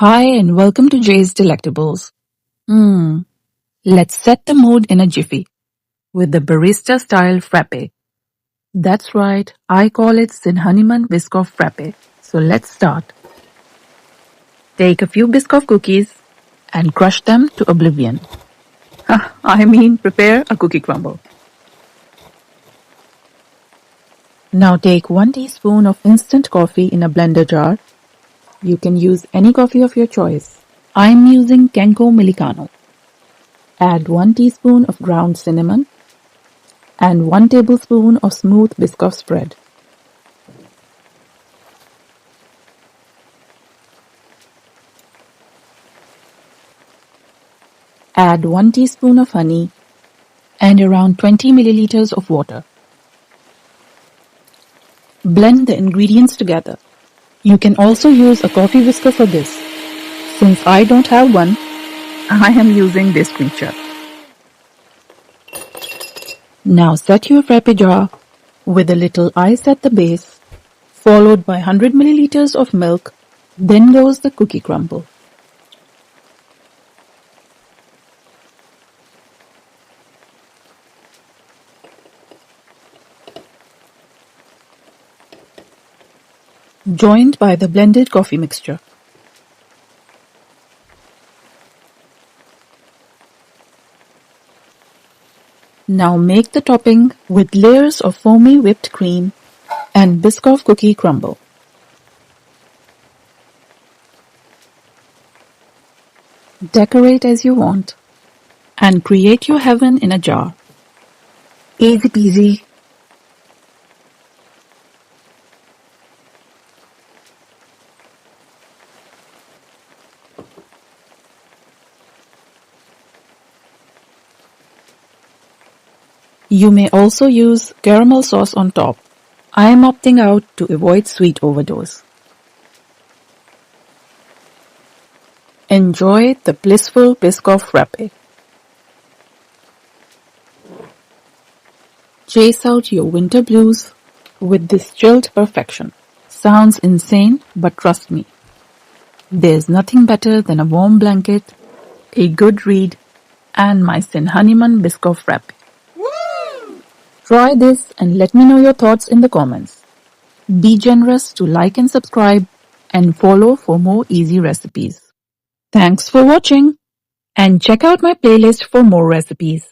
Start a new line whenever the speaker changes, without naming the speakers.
Hi and welcome to Jay's Delectables. Let's set the mood in a jiffy with the barista-style frappe. That's right, I call it cinnamon Biscoff frappe. So let's start. Take a few Biscoff cookies and crush them to oblivion. Prepare a cookie crumble. Now take 1 teaspoon of instant coffee in a blender jar. You can use any coffee of your choice. I'm using Kenko Millicano. Add 1 teaspoon of ground cinnamon and 1 tablespoon of smooth Biscoff spread. Add 1 teaspoon of honey and around 20 milliliters of water. Blend the ingredients together. You can also use a coffee whisker for this. Since I don't have one, I am using this creature. Now set your frappe jar with a little ice at the base, followed by 100 milliliters of milk, then goes the cookie crumble. Joined by the blended coffee mixture. Now make the topping with layers of foamy whipped cream and Biscoff cookie crumble. Decorate as you want and create your heaven in a jar. Easy peasy. You may also use caramel sauce on top. I am opting out to avoid sweet overdose. Enjoy the blissful Biscoff frappe. Chase out your winter blues with this chilled perfection. Sounds insane, but trust me. There's nothing better than a warm blanket, a good read, and my cinnamon Biscoff frappe. Try this and let me know your thoughts in the comments. Be generous to like and subscribe and follow for more easy recipes. Thanks for watching and check out my playlist for more recipes.